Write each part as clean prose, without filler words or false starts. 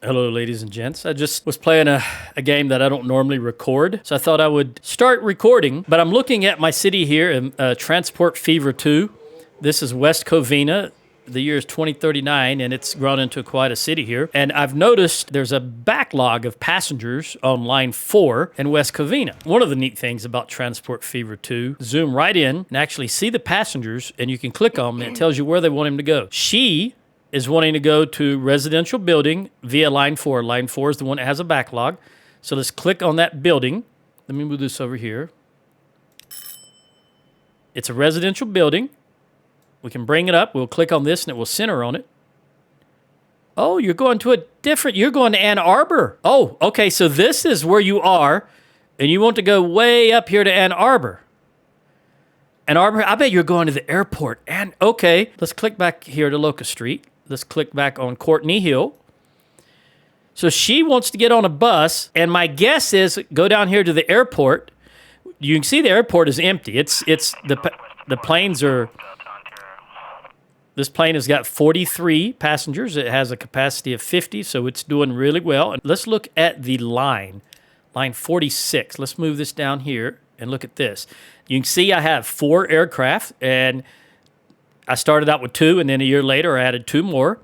Hello, ladies and gents. I just was playing a game that I don't normally record, so I thought I would start recording. But I'm looking at my city here in Transport Fever 2. This is West Covina. The year is 2039, and it's grown into quite a city here. And I've noticed there's a backlog of passengers on line 4 in West Covina. One of the neat things about Transport Fever 2, zoom right in and actually see the passengers, and you can click on them, and it tells you where they want him to go. She is wanting to go to residential building via line 4. Line 4 is the one that has a backlog. So let's click on that building. Let me move this over here. It's a residential building. We can bring it up. We'll click on this and it will center on it. Oh, you're going to you're going to Ann Arbor. Oh, okay, so this is where you are, and you want to go way up here to Ann Arbor. Ann Arbor, I bet you're going to the airport. And okay, let's click back here to Locust Street. Let's click back on Courtney Hill. So she wants to get on a bus, and my guess is go down here to the airport. You can see the airport is empty. It's the planes are. This plane has got 43 passengers. It has a capacity of 50, so it's doing really well. And let's look at the line 46. Let's move this down here and look at this. You can see I have 4 aircraft, and I started out with 2, and then a year later I added 2 more.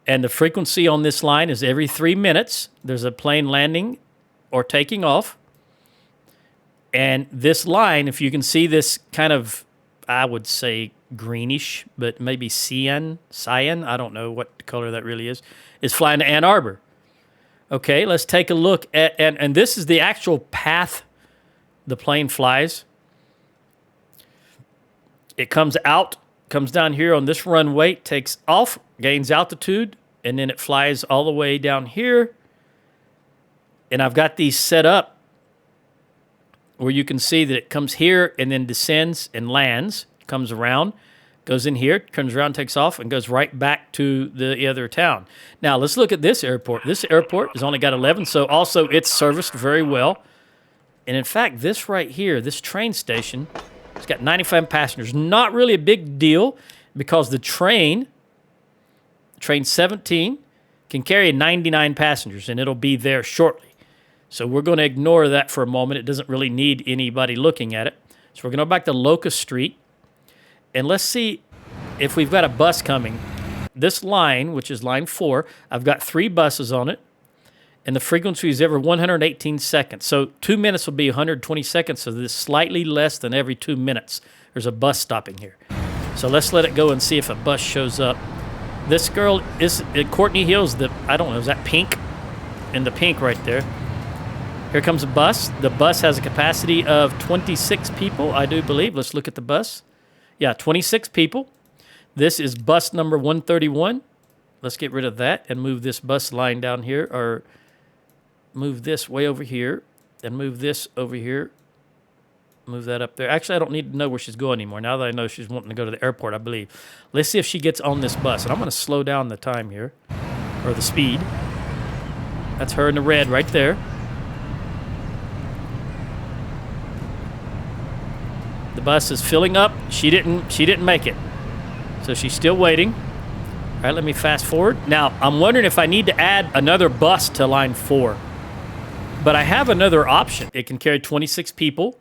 And the frequency on this line is every 3 minutes. There's a plane landing or taking off. And this line, if you can see this kind of, I would say greenish, but maybe cyan, I don't know what color that really is flying to Ann Arbor. Okay, let's take a look at, and this is the actual path the plane flies. It comes out, comes down here on this runway, takes off, gains altitude, and then it flies all the way down here. And I've got these set up where you can see that it comes here and then descends and lands, comes around, goes in here, comes around, takes off, and goes right back to the other town. Now, let's look at this airport. This airport has only got 11, so also it's serviced very well. And in fact, this right here, this train station, it's got 95 passengers. Not really a big deal because the train 17, can carry 99 passengers, and it'll be there shortly. So we're going to ignore that for a moment. It doesn't really need anybody looking at it. So we're going to go back to Locust Street, and let's see if we've got a bus coming. This line, which is line 4, I've got 3 buses on it, and the frequency is every 118 seconds. So 2 minutes will be 120 seconds, so this is slightly less than every 2 minutes. There's a bus stopping here. So let's let it go and see if a bus shows up. This girl is Courtney Hill's I don't know, is that pink? In the pink right there. Here comes a bus. The bus has a capacity of 26 people, I do believe. Let's look at the bus. Yeah, 26 people. This is bus number 131. Let's get rid of that and move this bus line down here, or move this way over here and move this over here. Move that up there. Actually, I don't need to know where she's going anymore. Now that I know she's wanting to go to the airport, I believe. Let's see if she gets on this bus. And I'm going to slow down the time here, or the speed. That's her in the red right there. The bus is filling up. She didn't make it. So she's still waiting. All right, let me fast forward. Now, I'm wondering if I need to add another bus to line 4. But I have another option. It can carry 26 people.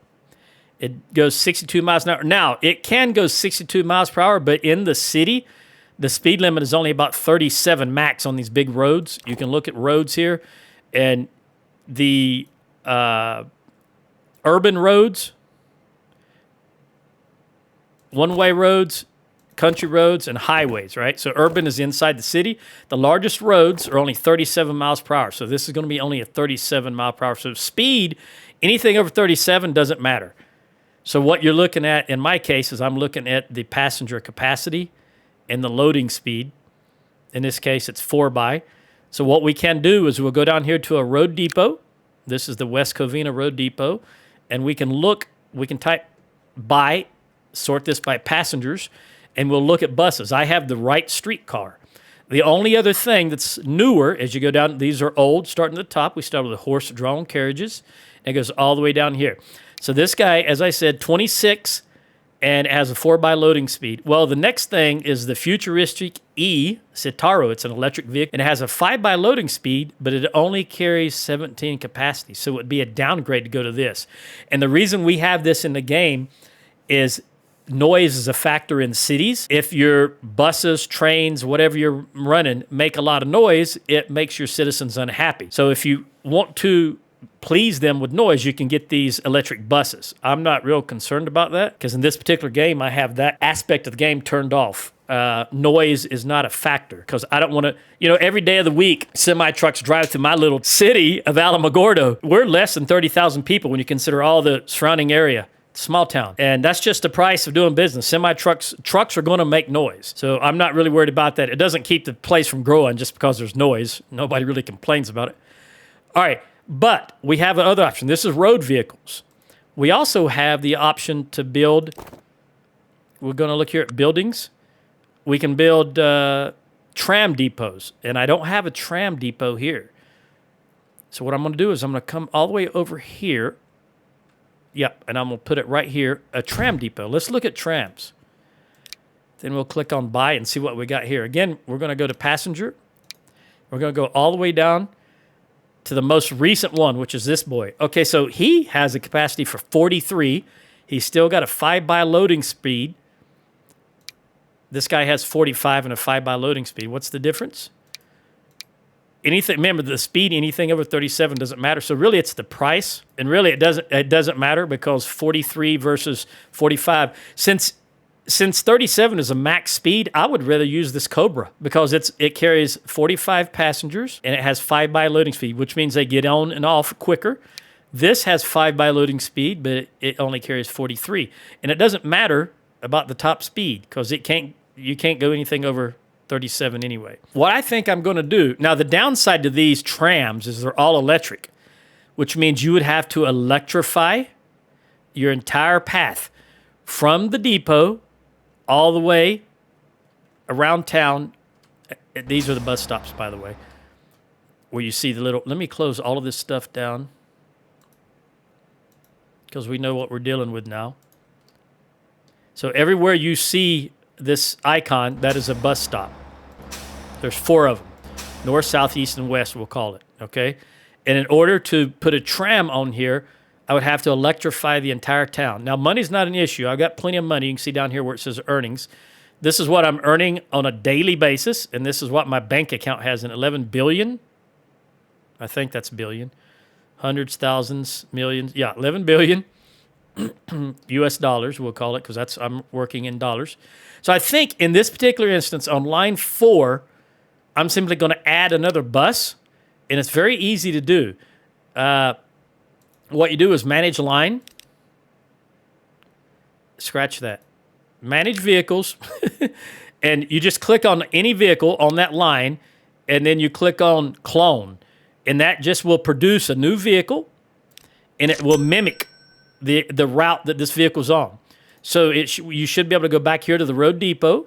It goes 62 miles an hour. Now, it can go 62 miles per hour, but in the city, the speed limit is only about 37 max on these big roads. You can look at roads here, and the urban roads, one-way roads, country roads, and highways, right? So urban is inside the city. The largest roads are only 37 miles per hour. So this is going to be only a 37 mile per hour. So speed, anything over 37 doesn't matter. So what you're looking at, in my case, is I'm looking at the passenger capacity and the loading speed. In this case, it's 4 by. So what we can do is we'll go down here to a road depot. This is the West Covina Road Depot. And we can type by, sort this by passengers, and we'll look at buses. I have the right streetcar. The only other thing that's newer as you go down, these are old, starting at the top. We start with the horse-drawn carriages, and it goes all the way down here. So this guy, as I said, 26 and it has a 4x loading speed. Well, the next thing is the futuristic Citaro. It's an electric vehicle, and it has a 5x loading speed, but it only carries 17 capacity. So it would be a downgrade to go to this. And the reason we have this in the game is noise is a factor in cities. If your buses, trains, whatever you're running make a lot of noise, it makes your citizens unhappy. So if you want to please them with noise, you can get these electric buses. I'm not real concerned about that because in this particular game, I have that aspect of the game turned off. Noise is not a factor because I don't want to, every day of the week, semi-trucks drive through my little city of Alamogordo. We're less than 30,000 people when you consider all the surrounding area. Small town. And that's just the price of doing business. Trucks are going to make noise. So I'm not really worried about that. It doesn't keep the place from growing just because there's noise. Nobody really complains about it. All right. But we have another option. This is road vehicles. We also have the option to build, we're going to look here at buildings. We can build tram depots. And I don't have a tram depot here. So what I'm going to do is I'm going to come all the way over here. Yep, and I'm going to put it right here, a tram depot. Let's look at trams. Then we'll click on buy and see what we got here. Again, we're going to go to passenger. We're going to go all the way down to the most recent one, which is this boy. Okay, so he has a capacity for 43. He's still got a 5x loading speed. This guy has 45 and a 5x loading speed. What's the difference? Remember, the speed, anything over 37 doesn't matter. So really, it's the price, and really, it doesn't matter because 43 versus 45. Since 37 is a max speed, I would rather use this Cobra because it carries 45 passengers and it has 5x loading speed, which means they get on and off quicker. This has 5x loading speed, but it only carries 43, and it doesn't matter about the top speed because you can't go anything over 37 anyway. What I think I'm going to do, now the downside to these trams is they're all electric, which means you would have to electrify your entire path from the depot all the way around town. These are the bus stops, by the way, where you see the little, let me close all of this stuff down because we know what we're dealing with now. So everywhere you see this icon, that is a bus stop. There's 4 of them. North, south, east, and west, we'll call it, okay? And in order to put a tram on here, I would have to electrify the entire town. Now, money's not an issue. I've got plenty of money. You can see down here where it says earnings. This is what I'm earning on a daily basis, and this is what my bank account has in 11 billion. I think that's billion. Hundreds, thousands, millions. Yeah, 11 billion. US dollars, we'll call it, because I'm working in dollars. So I think in this particular instance, on line 4, I'm simply going to add another bus, and it's very easy to do. What you do is manage line. Scratch that. Manage vehicles, and you just click on any vehicle on that line, and then you click on clone, and that just will produce a new vehicle, and it will mimic the route that this vehicle's on. So you should be able to go back here to the road depot.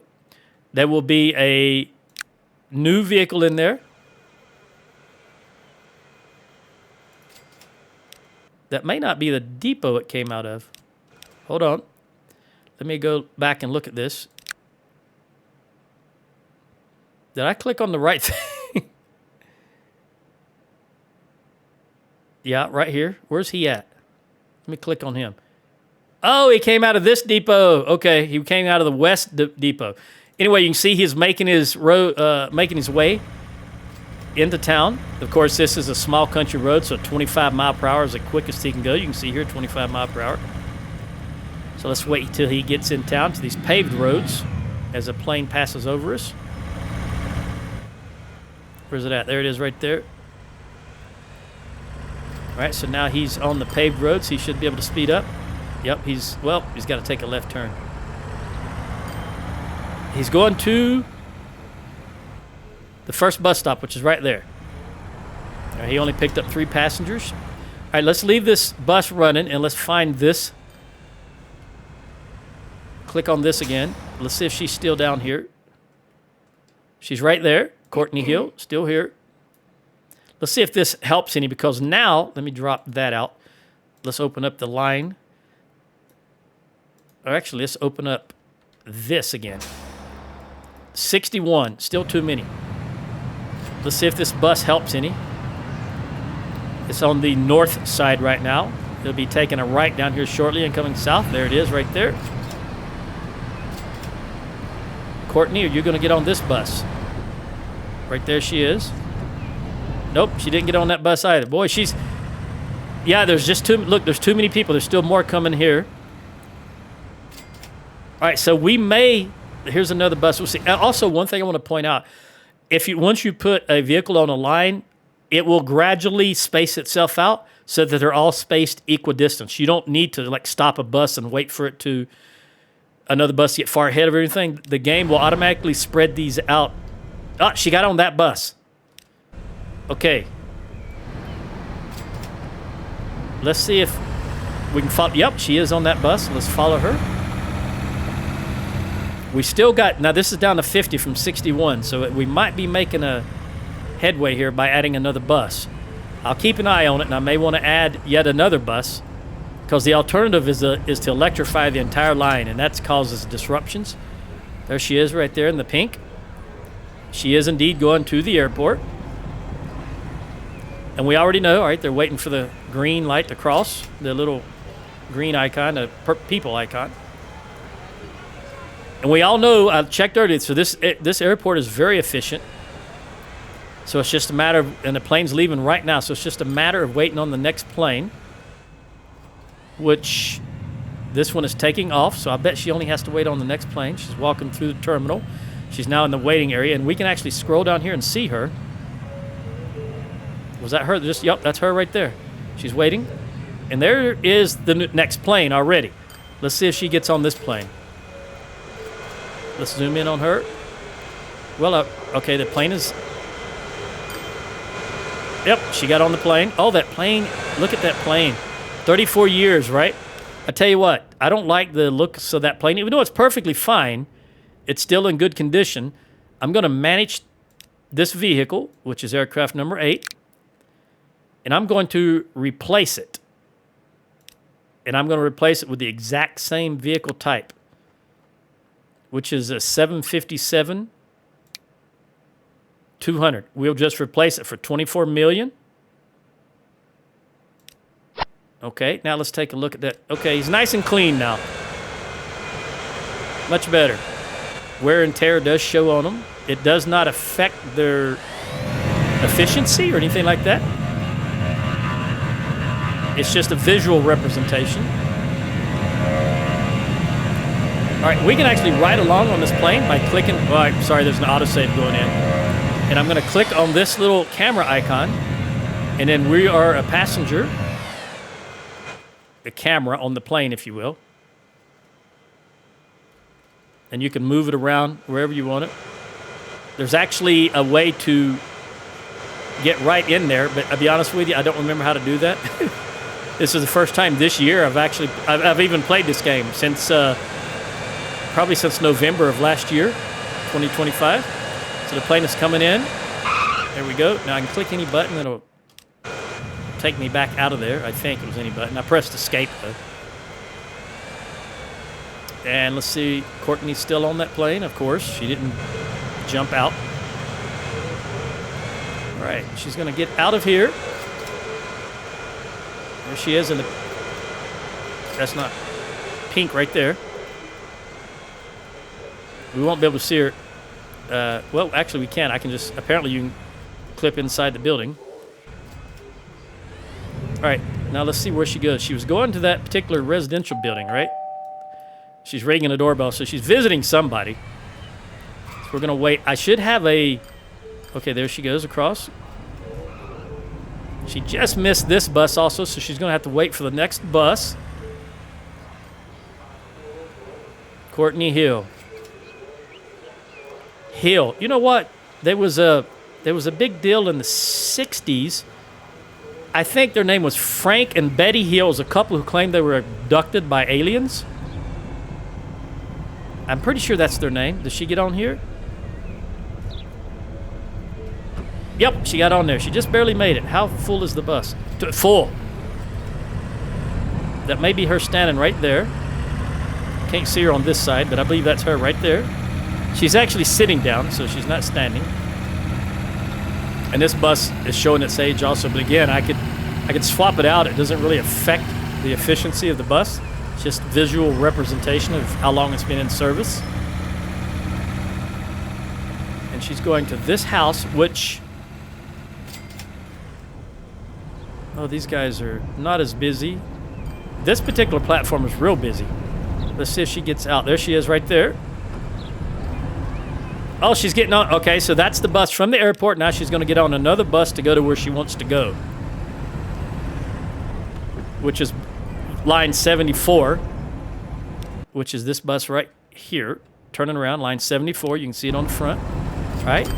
There will be a new vehicle in there. That may not be the depot it came out of. Hold on. Let me go back and look at this. Did I click on the right thing? Yeah, right here. Where's he at? Let me click on him. Oh, he came out of this depot. Okay, he came out of the west depot. Anyway, you can see he's making his way into town. Of course, this is a small country road, so 25 mile per hour is the quickest he can go. You can see here 25 mile per hour. So let's wait until he gets in town to these paved roads as a plane passes over us. Where's it at? There it is right there. All right, so now he's on the paved roads. He should be able to speed up. Yep, he's got to take a left turn. He's going to the first bus stop, which is right there. All right, he only picked up 3 passengers. All right, let's leave this bus running, and let's find this. Click on this again. Let's see if she's still down here. She's right there. Courtney Hill, still here. Let's see if this helps any, because now, let me drop that out. Let's open up the line. Or actually, let's open up this again. 61, still too many. Let's see if this bus helps any. It's on the north side right now. It'll be taking a right down here shortly and coming south. There it is right there. Courtney, are you going to get on this bus? Right there she is. Nope, she didn't get on that bus either. Boy, she's... Yeah, there's just too... Look, there's too many people. There's still more coming here. All right, so we may... Here's another bus. We'll see. Also, one thing I want to point out. Once you put a vehicle on a line, it will gradually space itself out so that they're all spaced equidistant. You don't need to like stop a bus and wait for it to another bus to get far ahead of everything. The game will automatically spread these out. Oh, she got on that bus. Okay. Let's see if we can follow. Yep, she is on that bus. Let's follow her. We still got, now this is down to 50 from 61, so we might be making a headway here by adding another bus. I'll keep an eye on it, and I may want to add yet another bus, because the alternative is to electrify the entire line, and that causes disruptions. There she is right there in the pink. She is indeed going to the airport. And we already know, all right, they're waiting for the green light to cross, the little green icon, the people icon. And we all know, I checked earlier, so this airport is very efficient. So it's just a matter of, and the plane's leaving right now, so it's just a matter of waiting on the next plane, which this one is taking off, so I bet she only has to wait on the next plane. She's walking through the terminal. She's now in the waiting area, and we can actually scroll down here and see her. Was that her? Yep, that's her right there. She's waiting. And there is the next plane already. Let's see if she gets on this plane. Let's zoom in on her. Well, okay, the plane is... Yep, she got on the plane. Oh, that plane. Look at that plane. 34 years, right? I tell you what, I don't like the looks of that plane. Even though it's perfectly fine, it's still in good condition. I'm going to manage this vehicle, which is aircraft number 8, and I'm going to replace it. And I'm going to replace it with the exact same vehicle type, which is a 757-200. We'll just replace it for $24 million. Okay, now let's take a look at that. Okay, he's nice and clean now. Much better. Wear and tear does show on them. It does not affect their efficiency or anything like that. It's just a visual representation. All right, we can actually ride along on this plane by clicking. Oh, sorry, there's an autosave going in. And I'm going to click on this little camera icon, and then we are a passenger. The camera on the plane, if you will. And you can move it around wherever you want it. There's actually a way to get right in there, but I'll be honest with you, I don't remember how to do that. This is the first time this year I've even played this game since probably since November of last year, 2025. So the plane is coming in. There we go. Now I can click any button and it'll take me back out of there. I think it was any button. I pressed escape though. And let's see, Courtney's still on that plane, of course. She didn't jump out. All right, she's going to get out of here. There she is in the... That's not pink right there. We won't be able to see her. Well, actually, we can. I can just... Apparently, you can clip inside the building. All right, now let's see where she goes. She was going to that particular residential building, right? She's ringing a doorbell, so she's visiting somebody. So we're going to wait. I should have a... Okay, there she goes across. She just missed this bus also, so she's going to have to wait for the next bus. Courtney Hill. Hill. You know what? There was a big deal in the 60s. I think their name was Frank and Betty Hill. It was a couple who claimed they were abducted by aliens. I'm pretty sure that's their name. Does she get on here? Yep, she got on there. She just barely made it. How full is the bus? Full. That may be her standing right there. Can't see her on this side, but I believe that's her right there. She's actually sitting down, so she's not standing. And this bus is showing its age also, but again, I could swap it out. It doesn't really affect the efficiency of the bus. It's just visual representation of how long it's been in service. And she's going to this house, which... Oh, these guys are not as busy. This particular platform is real busy. Let's see if she gets out. There she is right there. Oh, she's getting on. Okay, so that's the bus from the airport. Now she's going to get on another bus to go to where she wants to go, which is line 74, which is this bus right here. Turning around, line 74. You can see it on the front. Right?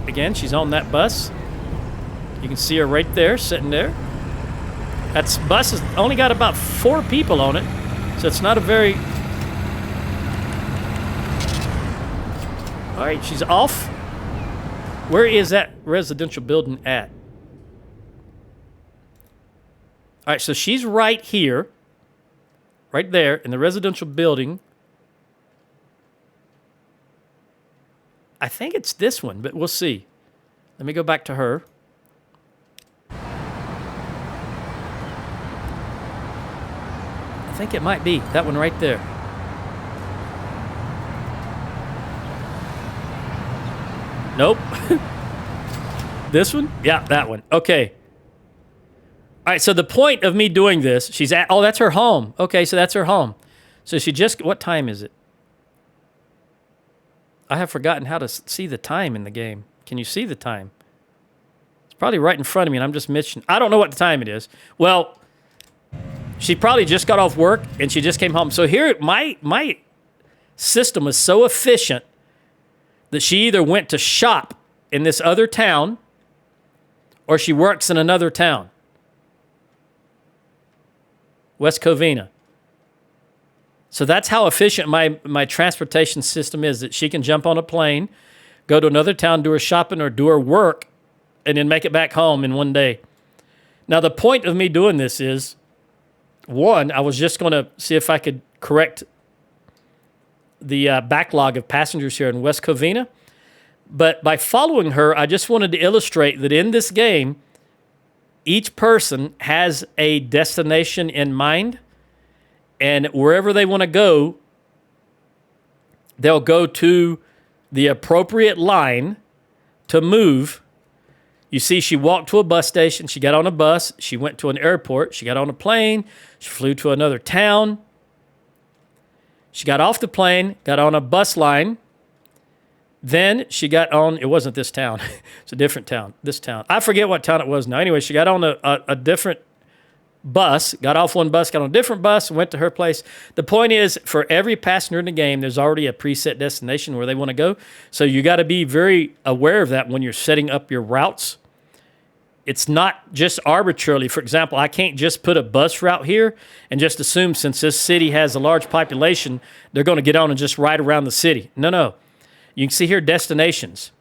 Again, she's on that bus. You can see her right there, sitting there. That bus has only got about 4 people on it, so it's not a very... All right, she's off. Where is that residential building at? All right, so she's right here, right there in the residential building. I think it's this one, but we'll see. Let me go back to her. I think it might be that one right there. Nope. This one? Yeah, that one. Okay. All right, so the point of me doing this, she's at, oh, that's her home. Okay, so that's her home. So she just, what time is it? I have forgotten how to see the time in the game. Can you see the time? It's probably right in front of me, and I'm just missing. I don't know what the time it is. Well, she probably just got off work, and she just came home. So here, my system is so efficient that she either went to shop in this other town or she works in another town. West Covina. So that's how efficient my transportation system is, that she can jump on a plane, go to another town, do her shopping or do her work, and then make it back home in one day. Now, the point of me doing this is, one, I was just going to see if I could correct the backlog of passengers here in West Covina. But by following her, I just wanted to illustrate that in this game, each person has a destination in mind, and wherever they want to go, they'll go to the appropriate line to move. You see, she walked to a bus station, she got on a bus, she went to an airport, she got on a plane, she flew to another town. She got off the plane, got on a bus line. Then she got on, it wasn't this town. It's a different town, this town. I forget what town it was now. Anyway, she got on a different bus, got off one bus, got on a different bus, went to her place. The point is, for every passenger in the game, there's already a preset destination where they want to go. So you got to be very aware of that when you're setting up your routes. It's not just arbitrarily. For example, I can't just put a bus route here and just assume since this city has a large population, they're going to get on and just ride around the city. No. You can see here destinations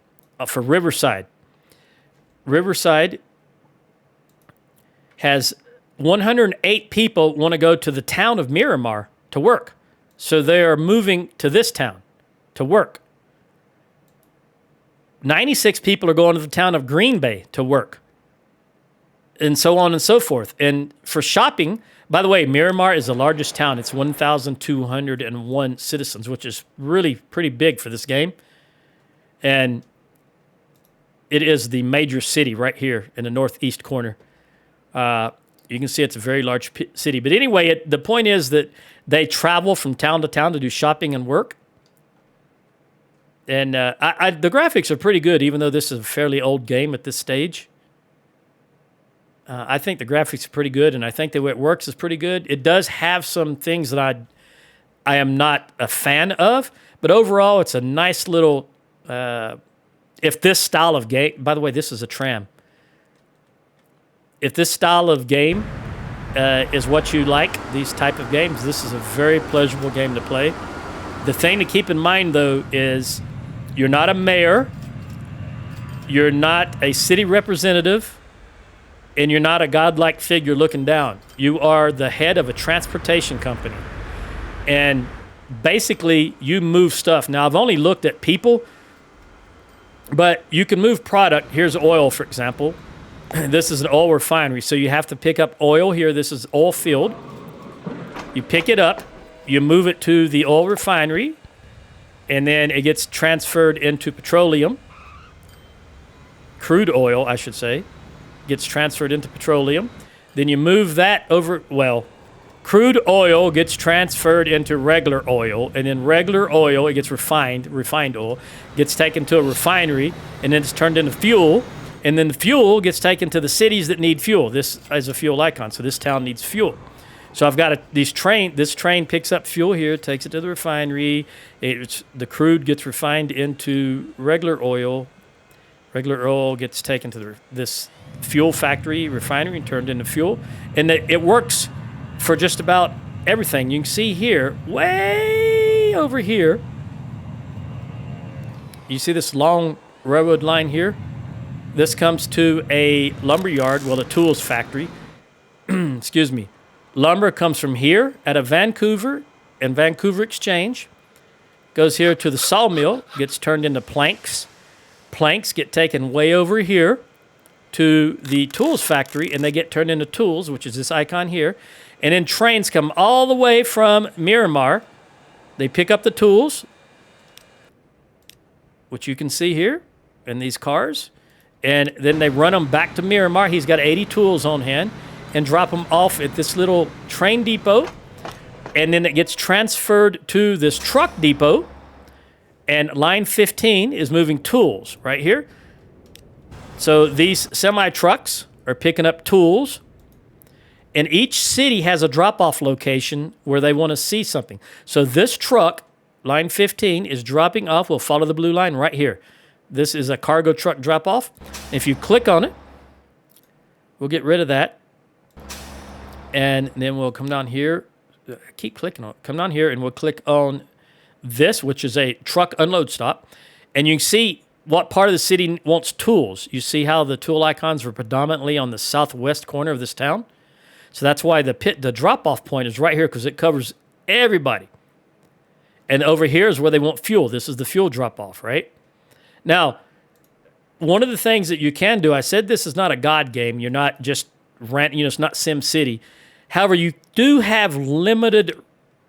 for Riverside. Riverside has 108 people want to go to the town of Miramar to work. So they are moving to this town to work. 96 people are going to the town of Green Bay to work. And so on and so forth. And for shopping, by the way, Miramar is the largest town. It's 1,201 citizens, which is really pretty big for this game. And it is the major city right here in the northeast corner. You can see it's a very large city. But anyway, the point is that they travel from town to town to do shopping and work. And the graphics are pretty good, even though this is a fairly old game at this stage. I think the graphics are pretty good, and I think the way it works is pretty good. It does have some things that I am not a fan of, but overall, it's a nice little... if this style of game... By the way, this is a tram. If this style of game is what you like, these type of games, this is a very pleasurable game to play. The thing to keep in mind, though, is you're not a mayor, you're not a city representative, and you're not a godlike figure looking down. You are the head of a transportation company. And basically, you move stuff. Now, I've only looked at people, but you can move product. Here's oil, for example. This is an oil refinery, so you have to pick up oil here. This is oil field. You pick it up, you move it to the oil refinery, and then it gets transferred into petroleum. Crude oil, I should say, gets transferred into petroleum. Then you move that over, well, crude oil gets transferred into regular oil, and then regular oil, it gets refined oil, gets taken to a refinery, and then it's turned into fuel, and then the fuel gets taken to the cities that need fuel. This is a fuel icon, so this town needs fuel. So I've got this train picks up fuel here, takes it to the refinery, the crude gets refined into regular oil. Regular oil gets taken to this fuel factory, refinery, and turned into fuel. And it works for just about everything. You can see here, way over here, you see this long railroad line here? This comes to a lumber yard, well, a tools factory. Excuse me. Lumber comes from here out of Vancouver and Vancouver Exchange, goes here to the sawmill, gets turned into planks. Planks get taken way over here to the tools factory, and they get turned into tools, which is this icon here. And then trains come all the way from Miramar. They pick up the tools, which you can see here in these cars, and then they run them back to Miramar. He's got 80 tools on hand, and drop them off at this little train depot, and then it gets transferred to this truck depot, and line 15 is moving tools right here. So these semi-trucks are picking up tools, and each city has a drop-off location where they want to see something. So this truck, line 15, is dropping off. We'll follow the blue line right here. This is a cargo truck drop-off. If you click on it, we'll get rid of that. And then we'll come down here. Keep clicking on it. Come down here, and we'll click on this, which is a truck unload stop. And you can see what part of the city wants tools. You see how the tool icons are predominantly on the southwest corner of this town? So that's why the drop-off point is right here, because it covers everybody. And over here is where they want fuel. This is the fuel drop-off, right? Now, one of the things that you can do, I said this is not a God game. You're not just renting, it's not Sim City. However, you do have limited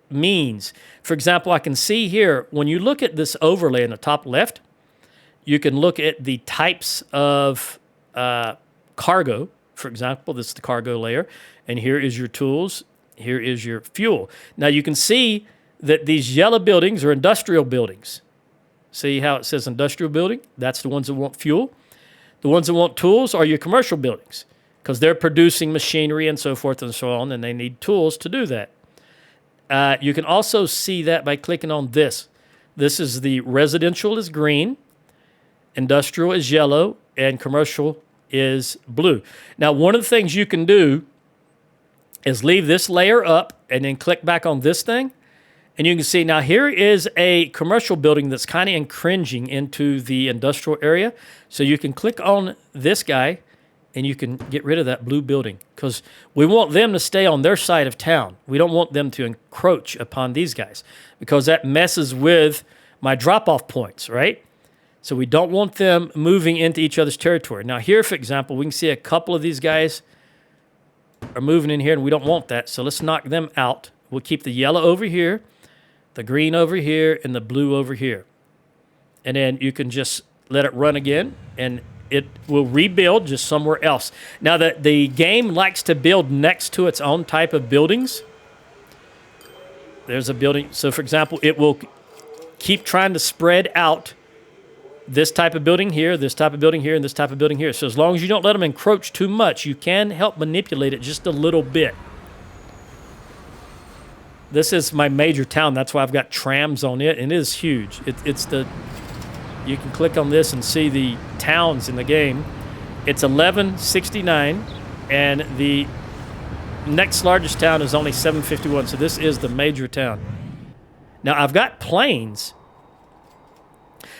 means. For example, I can see here, when you look at this overlay in the top left, you can look at the types of cargo. For example, this is the cargo layer, and here is your tools, here is your fuel. Now you can see that these yellow buildings are industrial buildings. See how it says industrial building? That's the ones that want fuel. The ones that want tools are your commercial buildings, because they're producing machinery and so forth and so on, and they need tools to do that. You can also see that by clicking on this. This is the residential is green, industrial is yellow, and commercial is blue. Now, one of the things you can do is leave this layer up and then click back on this thing, and you can see now here is a commercial building that's kind of encroaching into the industrial area. So you can click on this guy, and you can get rid of that blue building, because we want them to stay on their side of town. We don't want them to encroach upon these guys, because that messes with my drop-off points, right? So we don't want them moving into each other's territory. Now here, for example, we can see a couple of these guys are moving in here, and we don't want that. So let's knock them out. We'll keep the yellow over here, the green over here, and the blue over here. And then you can just let it run again, and it will rebuild just somewhere else. Now, the game likes to build next to its own type of buildings. There's a building. So, for example, it will keep trying to spread out this type of building here, this type of building here, and this type of building here. So as long as you don't let them encroach too much, you can help manipulate it just a little bit. This is my major town. That's why I've got trams on it, and it is huge. You can click on this and see the towns in the game. It's 1169, and the next largest town is only 751, so this is the major town. Now, I've got planes.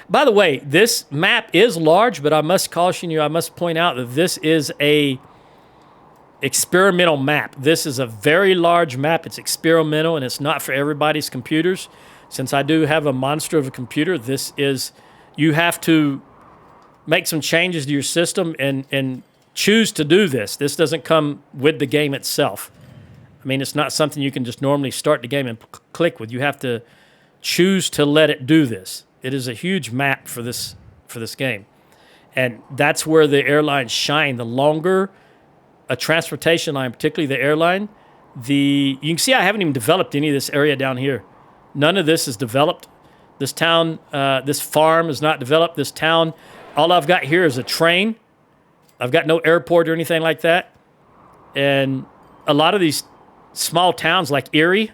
By the way, this map is large, but I must caution you, I must point out that this is a experimental map. This is a very large map. It's experimental, and it's not for everybody's computers. Since I do have a monster of a computer, you have to make some changes to your system and choose to do this. This doesn't come with the game itself. I mean, it's not something you can just normally start the game and click with. You have to choose to let it do this. It is a huge map for this game. And that's where the airlines shine. The longer a transportation line, particularly the airline, you can see I haven't even developed any of this area down here. None of this is developed. This town, this farm is not developed. This town, all I've got here is a train. I've got no airport or anything like that. And a lot of these small towns like Erie's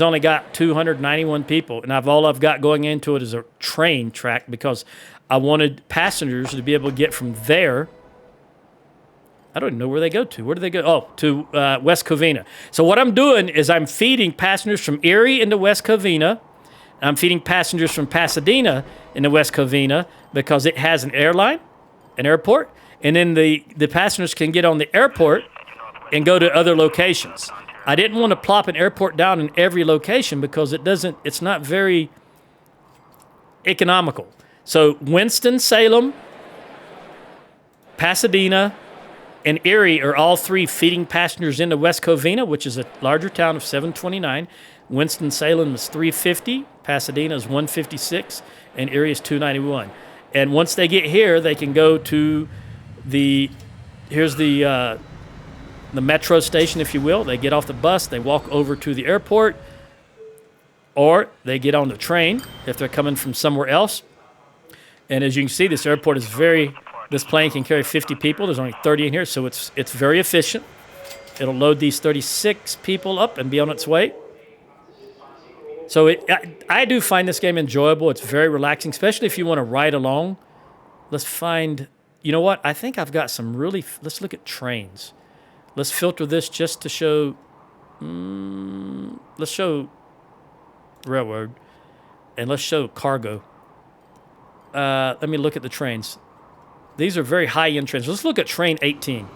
only got 291 people, and all I've got going into it is a train track because I wanted passengers to be able to get from there. I don't even know where they go to. Where do they go? Oh, to West Covina. So what I'm doing is I'm feeding passengers from Erie into West Covina. And I'm feeding passengers from Pasadena into West Covina because it has an airport, and then the passengers can get on the airport and go to other locations. I didn't want to plop an airport down in every location because it's not very economical. So Winston-Salem, Pasadena, and Erie are all three feeding passengers into West Covina, which is a larger town of 729. Winston-Salem is 350, Pasadena is 156, and Erie is 291. And once they get here, they can go to here's the metro station, if you will. They get off the bus, they walk over to the airport, or they get on the train if they're coming from somewhere else. And as you can see, this airport is this plane can carry 50 people. There's only 30 in here, so it's very efficient. It'll load these 36 people up and be on its way. So I do find this game enjoyable. It's very relaxing, especially if you want to ride along. Let's find, you know what? I think I've got some let's look at trains. Let's filter this just to show, let's show railroad, and let's show cargo. Let me look at the trains. These are very high-end trains. Let's look at train 18.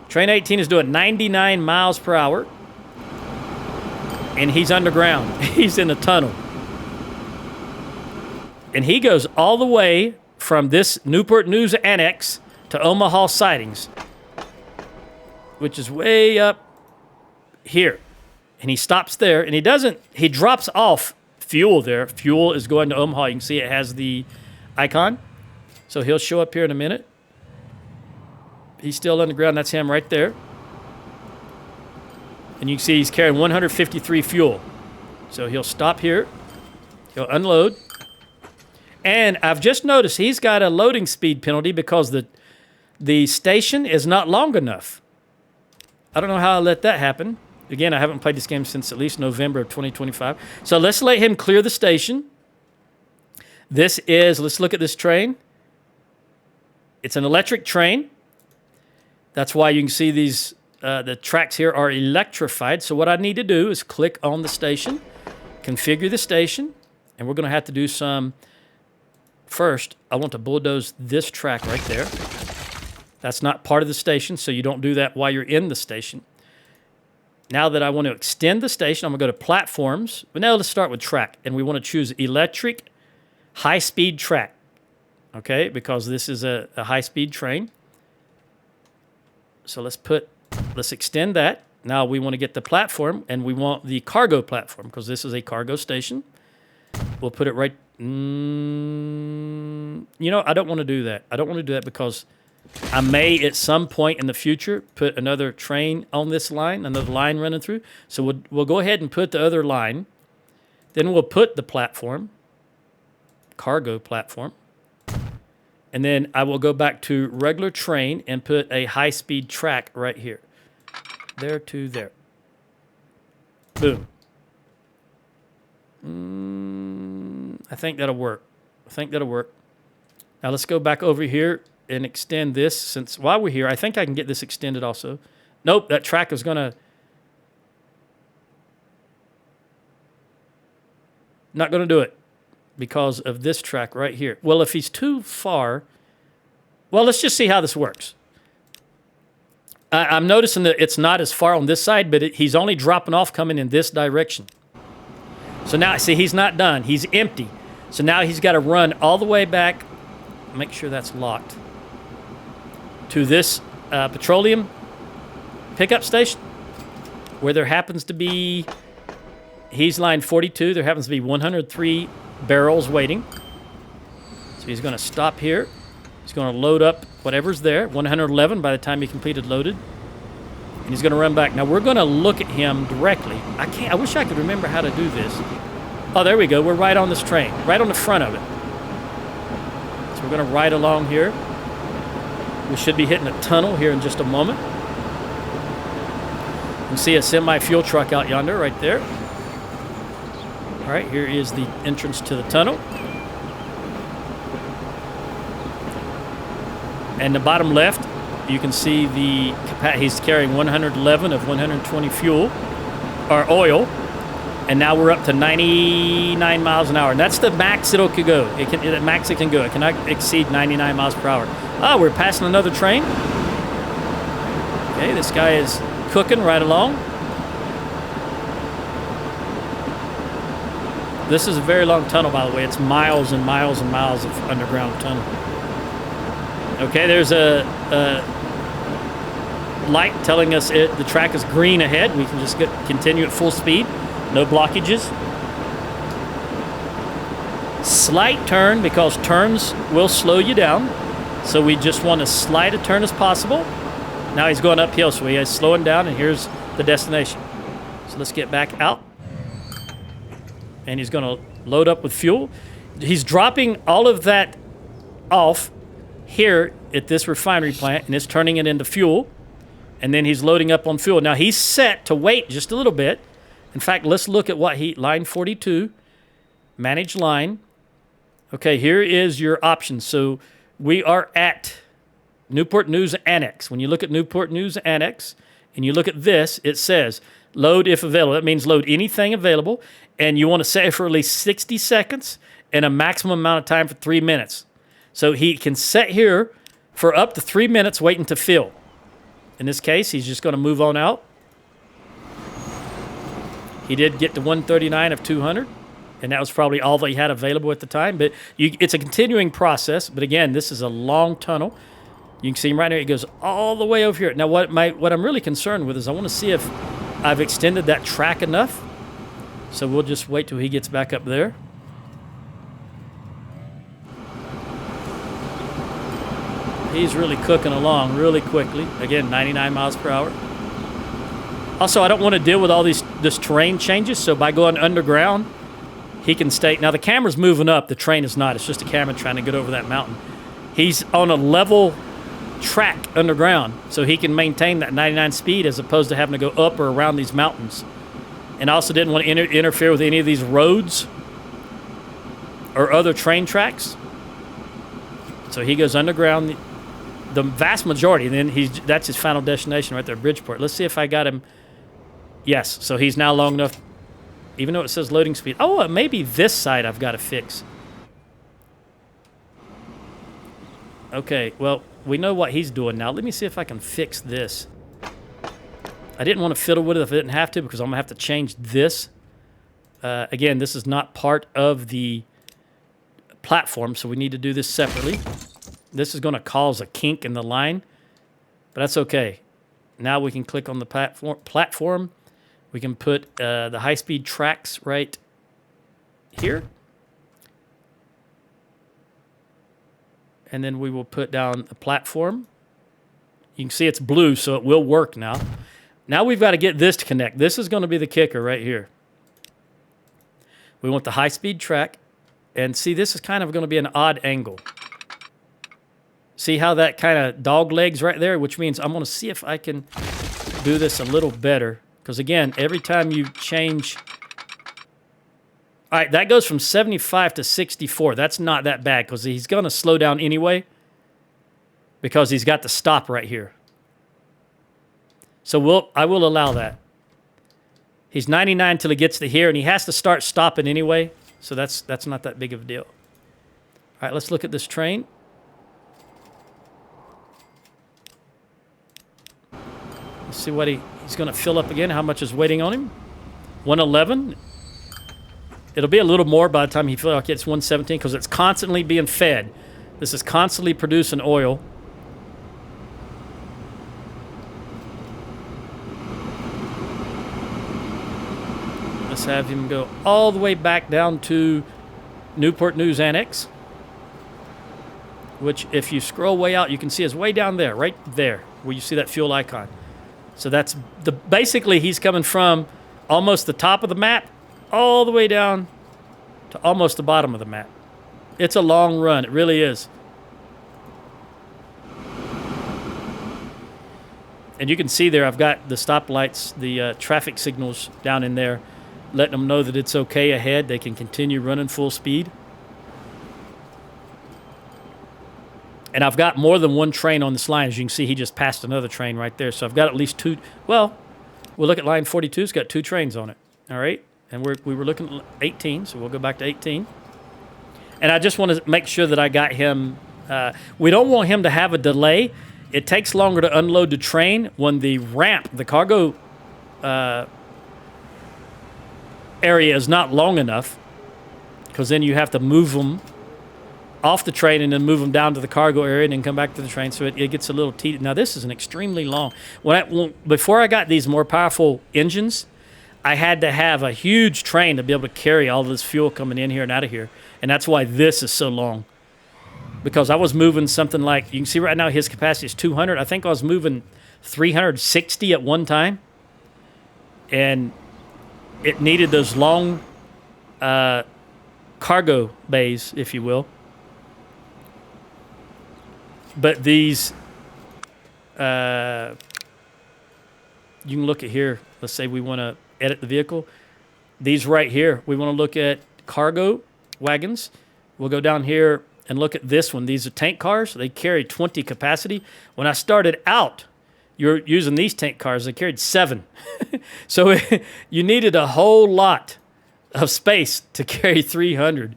Train 18 is doing 99 miles per hour, and he's underground. He's in a tunnel. And he goes all the way from this Newport News Annex to Omaha Sidings, which is way up here. And he stops there, and he drops off fuel there. Fuel is going to Omaha. You can see it has the icon. So he'll show up here in a minute. He's still underground. That's him right there. And you can see he's carrying 153 fuel. So he'll stop here. He'll unload. And I've just noticed he's got a loading speed penalty because the station is not long enough. I don't know how I let that happen. Again, I haven't played this game since at least November of 2025. So let's let him clear the station. Let's look at this train. It's an electric train. That's why you can see these, the tracks here are electrified. So what I need to do is click on the station, configure the station, and we're going to have to do first, I want to bulldoze this track right there. That's not part of the station, so you don't do that while you're in the station. Now that I want to extend the station, I'm going to go to platforms. But now let's start with track, and we want to choose electric high-speed track. Okay, because this is a high-speed train. So let's extend that. Now we want to get the platform, and we want the cargo platform because this is a cargo station. We'll put it right. You know, I don't want to do that. I don't want to do that because I may at some point in the future put another train on this line, another line running through. So we'll go ahead and put the other line. Then we'll put the platform, cargo platform. And then I will go back to regular train and put a high-speed track right here. There to there. Boom. I think that'll work. Now let's go back over here and extend this. Since while we're here, I think I can get this extended also. Nope, that track is going to... Not going to do it. Because of this track right here. Well, if he's too far, well, let's just see how this works. I'm noticing that it's not as far on this side, but he's only dropping off coming in this direction. So now, see, he's not done. He's empty. So now he's got to run all the way back. Make sure that's locked. To this petroleum pickup station, where there happens to be, he's line 42. There happens to be 103 barrels waiting. So he's going to stop here. He's going to load up whatever's there. 111 by the time he completed loaded. And he's going to run back. Now we're going to look at him directly. I wish I could remember how to do this. Oh, there we go. We're right on this train, right on the front of it. So we're going to ride along here. We should be hitting a tunnel here in just a moment. You can see a semi-fuel truck out yonder right there. All right, here is the entrance to the tunnel. And the bottom left, you can see he's carrying 111 of 120 fuel, or oil. And now we're up to 99 miles an hour. And that's the max it can go. The max it can go. It cannot exceed 99 miles per hour. Ah, we're passing another train. Okay, this guy is cooking right along. This is a very long tunnel, by the way. It's miles and miles and miles of underground tunnel. Okay, there's a light telling us the track is green ahead. We can just continue at full speed. No blockages. Slight turn, because turns will slow you down. So we just want as slight a turn as possible. Now he's going uphill, so he's slowing down, and here's the destination. So let's get back out. And he's going to load up with fuel. He's dropping all of that off here at this refinery plant, and it's turning it into fuel. And then he's loading up on fuel. Now he's set to wait just a little bit. In fact, let's look at what line 42, manage line. Okay, here is your options. So we are at Newport News Annex. When you look at Newport News Annex and you look at this, it says load if available. That means load anything available. And you want to set it for at least 60 seconds and a maximum amount of time for 3 minutes. So he can set here for up to 3 minutes waiting to fill. In this case, he's just going to move on out. He did get to 139 of 200, and that was probably all that he had available at the time. But it's a continuing process. But again, this is a long tunnel. You can see him right there. It goes all the way over here. Now, what I'm really concerned with is I want to see if I've extended that track enough. So we'll just wait till he gets back up there. He's really cooking along really quickly. Again, 99 miles per hour. Also, I don't want to deal with all this terrain changes, so by going underground, he can stay. Now, the camera's moving up. The train is not. It's just a camera trying to get over that mountain. He's on a level track underground, so he can maintain that 99 speed as opposed to having to go up or around these mountains. And I also didn't want to interfere with any of these roads or other train tracks. So he goes underground. The vast majority, and then that's his final destination right there, Bridgeport. Let's see if I got him. Yes, so he's now long enough, even though it says loading speed. Oh, maybe this side I've got to fix. Okay, well, we know what he's doing now. Let me see if I can fix this. I didn't want to fiddle with it if I didn't have to, because I'm going to have to change this. Again, this is not part of the platform, so we need to do this separately. This is going to cause a kink in the line, but that's okay. Now we can click on the platform. We can put the high-speed tracks right here. And then we will put down a platform. You can see it's blue, so it will work now. Now we've got to get this to connect. This is going to be the kicker right here. We want the high-speed track. And see, this is kind of going to be an odd angle. See how that kind of dog legs right there, which means I'm going to see if I can do this a little better. Because again, every time you change... All right, that goes from 75 to 64. That's not that bad because he's going to slow down anyway because he's got the stop right here. So I will allow that. He's 99 till he gets to here, and he has to start stopping anyway. So that's not that big of a deal. All right, let's look at this train. Let's see what he's going to fill up again. How much is waiting on him? 111. It'll be a little more by the time he feels like it's 117 because it's constantly being fed. This is constantly producing oil. Let's have him go all the way back down to Newport News Annex, which if you scroll way out, you can see is way down there, right there, where you see that fuel icon. So that's basically he's coming from almost the top of the map all the way down to almost the bottom of the map. It's a long run. It really is. And you can see there, I've got the stoplights, the traffic signals down in there, letting them know that it's okay ahead. They can continue running full speed. And I've got more than one train on this line. As you can see, he just passed another train right there. So I've got at least two. Well, we'll look at line 42. It's got 2 trains on it. All right. And we were looking at 18, so we'll go back to 18. And I just want to make sure that I got him. We don't want him to have a delay. It takes longer to unload the train when the ramp, the cargo area is not long enough, because then you have to move them off the train and then move them down to the cargo area and then come back to the train. So it gets a little tedious. Now, this is an extremely long. Before I got these more powerful engines, I had to have a huge train to be able to carry all this fuel coming in here and out of here. And that's why this is so long. Because I was moving something like, you can see right now his capacity is 200. I think I was moving 360 at one time. And it needed those long cargo bays, if you will. But these, you can look at here. Let's say we want to edit the vehicle. These right here, we want to look at cargo wagons. We'll go down here and look at this one. These are tank cars. They carry 20 capacity. When I started out, you're using these tank cars, they carried 7. So you needed a whole lot of space to carry 300.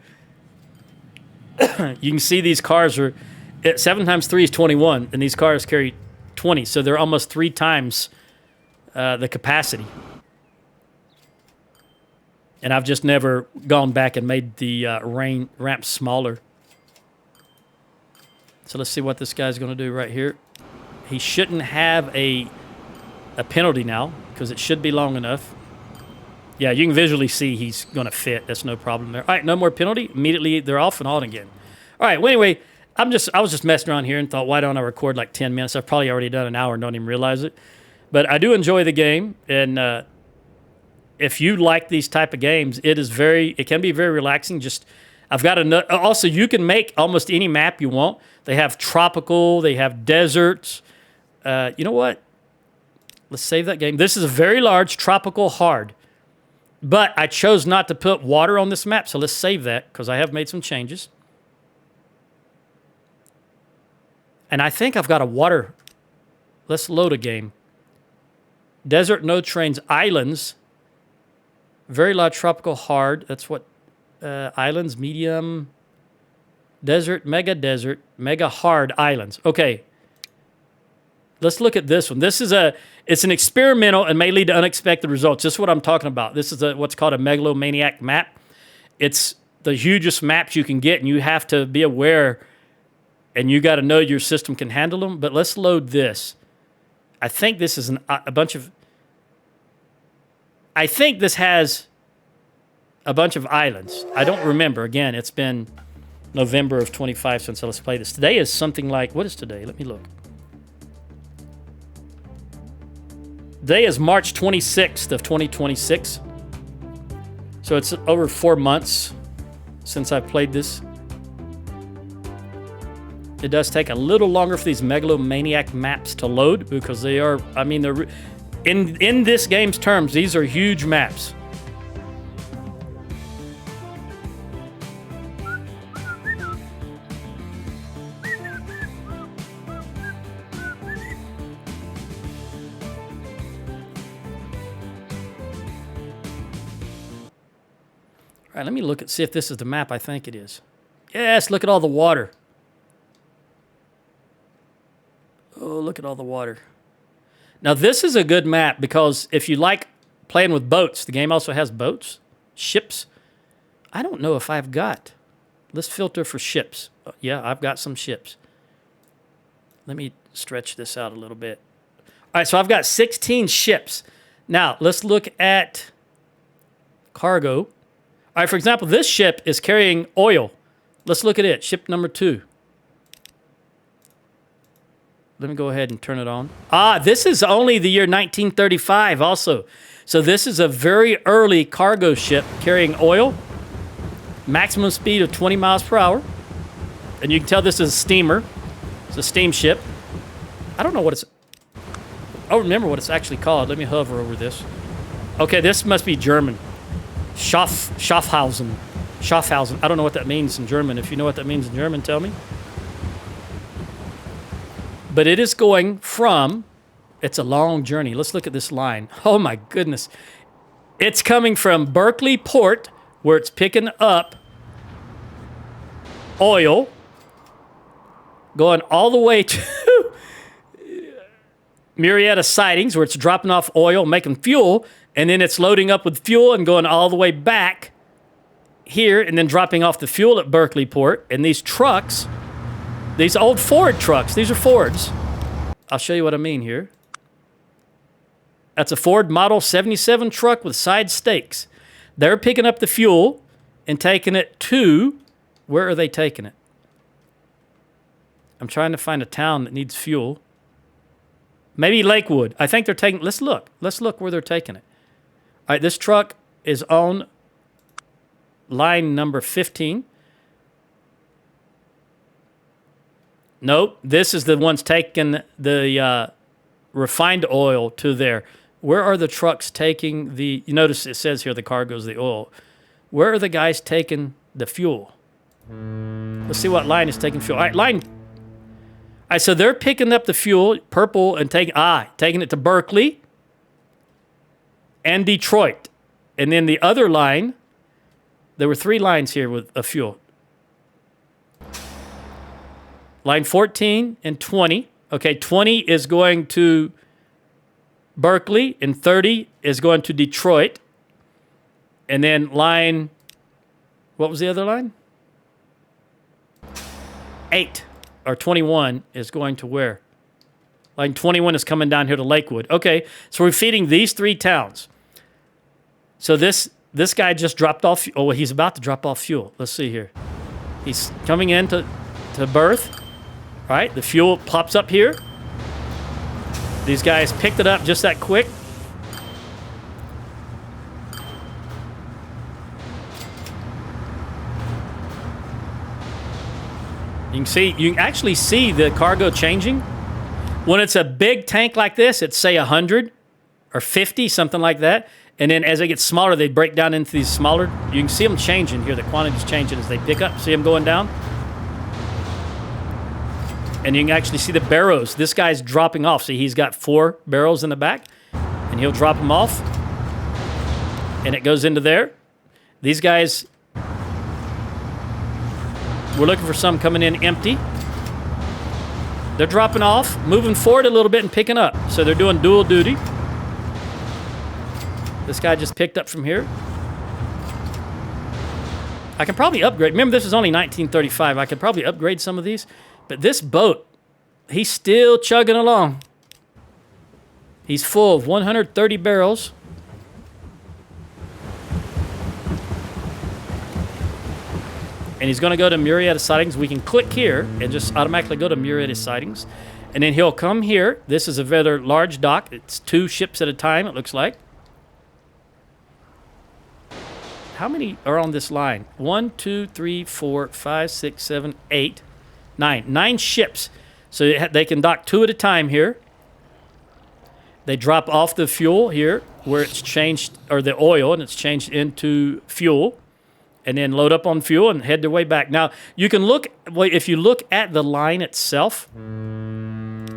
You can see these cars are, 7 times 3 is 21, and these cars carry 20. So they're almost 3 times the capacity. And I've just never gone back and made the ramp smaller. So let's see what this guy's going to do right here. He shouldn't have a penalty now, because it should be long enough. Yeah, you can visually see he's going to fit. That's no problem there. All right, no more penalty. Immediately, they're off and on again. All right, well, anyway, I was just messing around here and thought, why don't I record like 10 minutes? I've probably already done an hour and don't even realize it. But I do enjoy the game, and if you like these type of games, it can be very relaxing. Just, I've got also, you can make almost any map you want. They have tropical, they have deserts. You know what? Let's save that game. This is a very large tropical hard, but I chose not to put water on this map, so let's save that because I have made some changes. And I think I've got a water. Let's load a game. Desert, no trains, islands. Very large tropical hard. That's what islands, medium, desert, mega hard islands. Okay. Let's look at this one. It's an experimental and may lead to unexpected results. This is what I'm talking about. This is what's called a megalomaniac map. It's the hugest maps you can get, and you have to be aware, and you got to know your system can handle them. But let's load this. I think this is I think this has a bunch of islands. I don't remember. Again, it's been November of 25 since let's play this. Today is something like, what is today? Let me look. Today is March 26th of 2026. So it's over 4 months since I played this. It does take a little longer for these megalomaniac maps to load because they are, I mean, they're in this game's terms, these are huge maps. All right, let me look see if this is the map I think it is. Yes, look at all the water. Oh, look at all the water. Now, this is a good map because if you like playing with boats, the game also has boats, ships. I don't know if I've got. Let's filter for ships. Yeah, I've got some ships. Let me stretch this out a little bit. All right, so I've got 16 ships. Now, let's look at cargo. All right, for example, this ship is carrying oil. Let's look at it, ship number 2. Let me go ahead and turn it on. This is only the year 1935 also. So this is a very early cargo ship carrying oil. Maximum speed of 20 miles per hour. And you can tell this is a steamer. It's a steamship. I don't know what it's... I don't remember what it's actually called. Let me hover over this. Okay, this must be German. Schaffhausen. Schaffhausen. I don't know what that means in German. If you know what that means in German, tell me. But it is going from... It's a long journey. Let's look at this line. Oh, my goodness. It's coming from Berkeley Port, where it's picking up oil, going all the way to Marietta Sidings, where it's dropping off oil, making fuel, and then it's loading up with fuel and going all the way back here and then dropping off the fuel at Berkeley Port. And these trucks, these old Ford trucks, these are Fords. I'll show you what I mean here. That's a Ford Model 77 truck with side stakes. They're picking up the fuel and taking it to, where are they taking it? I'm trying to find a town that needs fuel. Maybe Lakewood. I think they're taking, let's look where they're taking it. All right, this truck is on line number 15. Nope, this is the ones taking the refined oil to there. Where are the trucks taking the... You notice it says here the cargo's the oil. Where are the guys taking the fuel? Let's see what line is taking fuel. All right, line... All right, so they're picking up the fuel, purple, and taking it to Berkeley and Detroit. And then the other line, there were 3 lines here with a fuel. Line 14 and 20. Okay, 20 is going to Berkeley, and 30 is going to Detroit. And then line, what was the other line? 8 or 21 is going to where? Line 21 is coming down here to Lakewood. Okay, so we're feeding these 3 towns. So this guy just dropped off. Oh, he's about to drop off fuel. Let's see here. He's coming in to berth. All right, the fuel pops up here. These guys picked it up just that quick. You can actually see the cargo changing. When it's a big tank like this, it's say 100 or 50, something like that. And then as they get smaller, they break down into these smaller. You can see them changing here. The quantity's changing as they pick up. See them going down? And you can actually see the barrows. This guy's dropping off. See, he's got 4 barrels in the back, and he'll drop them off, and it goes into there. These guys, we're looking for some coming in empty. They're dropping off, moving forward a little bit and picking up. So they're doing dual duty. This guy just picked up from here. I can probably upgrade. Remember, this is only 1935. I could probably upgrade some of these. But this boat, he's still chugging along. He's full of 130 barrels. And he's going to go to Marietta Sidings. We can click here and just automatically go to Marietta Sidings. And then he'll come here. This is a rather large dock. It's 2 ships at a time, it looks like. How many are on this line? 1, 2, 3, 4, 5, 6, 7, 8. 9 ships. So they can dock 2 at a time here. They drop off the fuel here where it's changed, or the oil, and it's changed into fuel, and then load up on fuel and head their way back. Now, you can look, if you look at the line itself and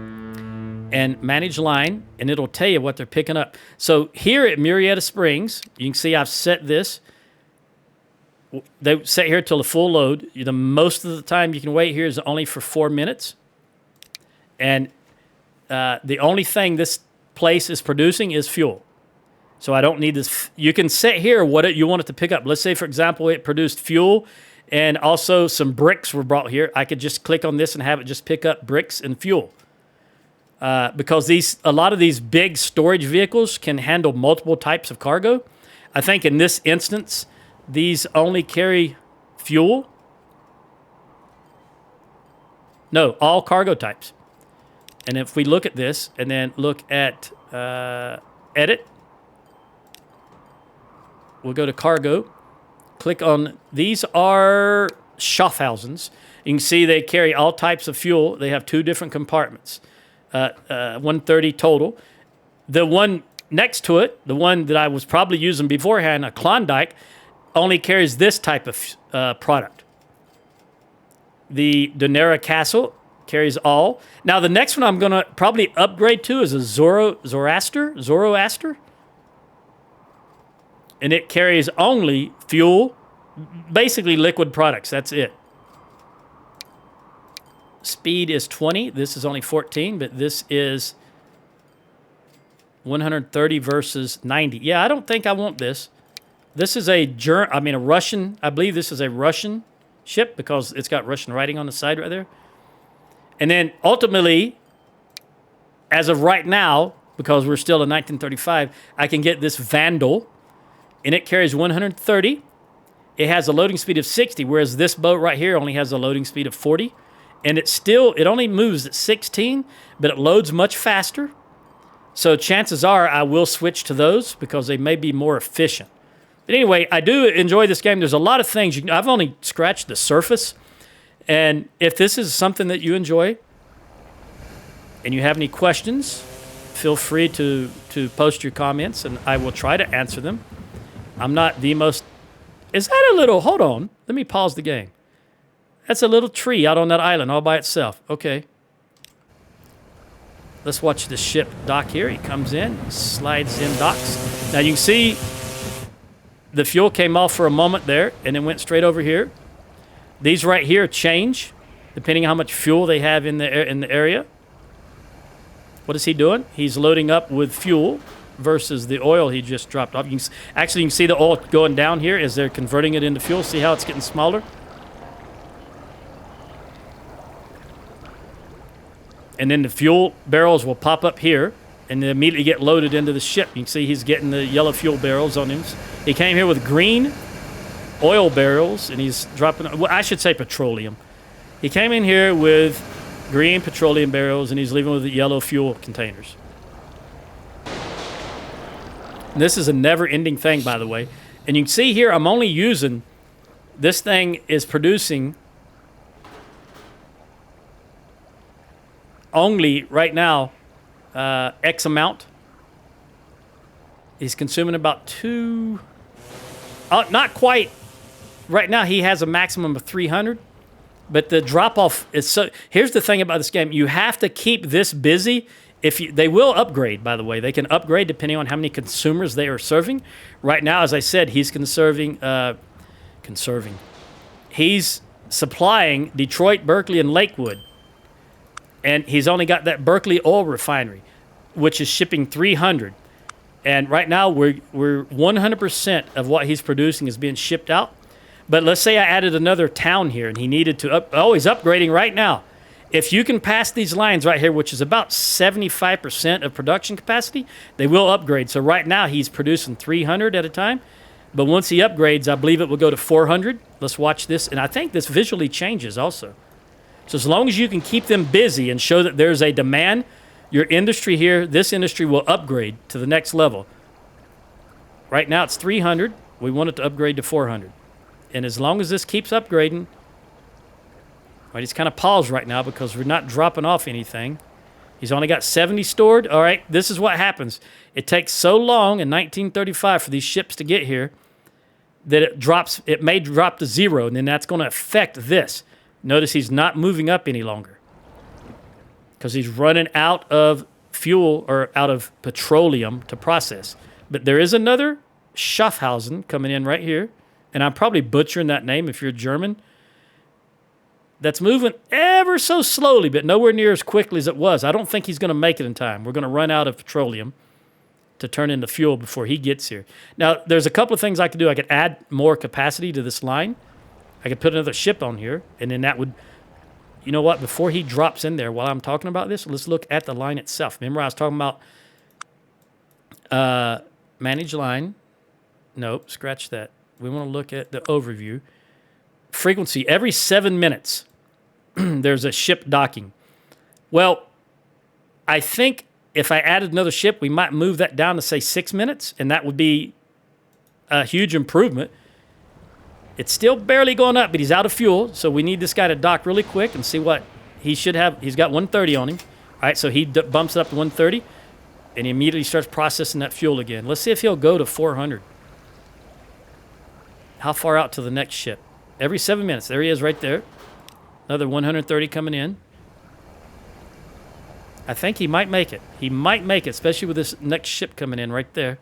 manage line, and it'll tell you what they're picking up. So here at Marietta Springs, you can see I've set this. They set here till the full load. The most of the time you can wait here is only for 4 minutes. And the only thing this place is producing is fuel. So I don't need this. You can set here what you want it to pick up. Let's say, for example, it produced fuel and also some bricks were brought here. I could just click on this and have it just pick up bricks and fuel. Because a lot of these big storage vehicles can handle multiple types of cargo. I think in this instance, these only carry fuel. No, all cargo types. And if we look at this and then look at edit, we'll go to cargo, click on, these are Schaffhausens. You can see they carry all types of fuel. They have 2 different compartments, 130 total. The one next to it, the one that I was probably using beforehand, a Klondike, only carries this type of product. The Donera Castle carries all. Now, the next one I'm going to probably upgrade to is a Zoroaster. And it carries only fuel, basically liquid products. That's it. Speed is 20. This is only 14, but this is 130 versus 90. Yeah, I don't think I want this. This is a Russian. I believe this is a Russian ship because it's got Russian writing on the side right there. And then ultimately, as of right now, because we're still in 1935, I can get this Vandal, and it carries 130. It has a loading speed of 60, whereas this boat right here only has a loading speed of 40. And it only moves at 16, but it loads much faster. So chances are I will switch to those because they may be more efficient. But anyway, I do enjoy this game. There's a lot of things. I've only scratched the surface. And if this is something that you enjoy and you have any questions, feel free to post your comments, and I will try to answer them. I'm not the most... Is that a little... Hold on. Let me pause the game. That's a little tree out on that island all by itself. Okay. Let's watch the ship dock here. He comes in, slides in, docks. Now you can see the fuel came off for a moment there and then went straight over here. These right here change depending on how much fuel they have in the area. What is he doing? He's loading up with fuel versus the oil he just dropped off. You can see the oil going down here as they're converting it into fuel. See how it's getting smaller? And then the fuel barrels will pop up here and they immediately get loaded into the ship. You can see he's getting the yellow fuel barrels on him. He came here with green oil barrels, and he's dropping, well, I should say petroleum. He came in here with green petroleum barrels, and he's leaving with the yellow fuel containers. And this is a never-ending thing, by the way. And you can see here, I'm only using, this thing is producing only, right now, X amount. He's consuming about 2, not quite. Right now, he has a maximum of 300, but the drop-off is so... Here's the thing about this game. You have to keep this busy. They will upgrade, by the way. They can upgrade depending on how many consumers they are serving. Right now, as I said, he's He's supplying Detroit, Berkeley, and Lakewood. And he's only got that Berkeley oil refinery, which is shipping 300. And right now, we're 100% of what he's producing is being shipped out. But let's say I added another town here and he needed to he's upgrading right now. If you can pass these lines right here, which is about 75% of production capacity, they will upgrade. So right now he's producing 300 at a time. But once he upgrades, I believe it will go to 400. Let's watch this. And I think this visually changes also. So as long as you can keep them busy and show that there's a demand, your industry here, this industry will upgrade to the next level. Right now it's 300. We want it to upgrade to 400. And as long as this keeps upgrading, right, he's kind of paused right now because we're not dropping off anything. He's only got 70 stored. All right, this is what happens. It takes so long in 1935 for these ships to get here that it may drop to 0, and then that's going to affect this. Notice he's not moving up any longer because he's running out of fuel or out of petroleum to process. But there is another Schaffhausen coming in right here. And I'm probably butchering that name if you're German. that's moving ever so slowly, but nowhere near as quickly as it was. I don't think he's going to make it in time. We're going to run out of petroleum to turn into fuel before he gets here. Now, there's a couple of things I could do. I could add more capacity to this line. I could put another ship on here, and then that would, you know what, before he drops in there, while I'm talking about this, let's look at the line itself. Remember I was talking about manage line. Nope, scratch that. We want to look at the overview. Frequency, every 7 minutes, there's a ship docking. Well, I think if I added another ship, we might move that down to, say, 6 minutes, and that would be a huge improvement. It's still barely going up, but he's out of fuel, so we need this guy to dock really quick and see what he should have. He's got 130 on him. All right, so he bumps it up to 130, and he immediately starts processing that fuel again. Let's see if he'll go to 400. How far out to the next ship? Every 7 minutes. There he is right there. Another 130 coming in. I think he might make it. He might make it, especially with this next ship coming in right there.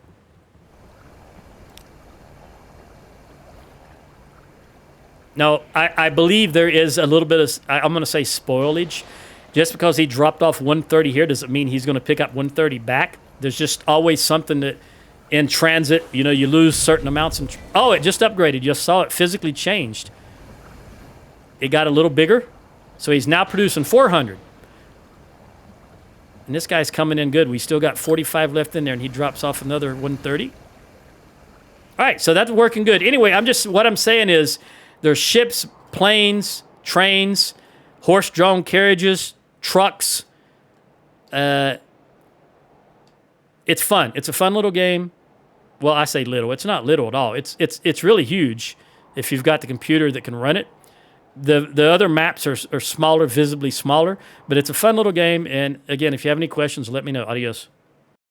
No, I believe there is a little bit of, I'm going to say spoilage. Just because he dropped off 130 here doesn't mean he's going to pick up 130 back. There's just always something that in transit, you know, you lose certain amounts. Oh, it just upgraded. You just saw it physically changed. It got a little bigger. So he's now producing 400. And this guy's coming in good. We still got 45 left in there, and he drops off another 130. All right, so that's working good. Anyway, what I'm saying is there's ships, planes, trains, horse-drawn carriages, trucks. It's fun. It's a fun little game. Well, I say little. It's not little at all. It's really huge if you've got the computer that can run it. The other maps are smaller, visibly smaller, but it's a fun little game. And again, if you have any questions, let me know. Adios.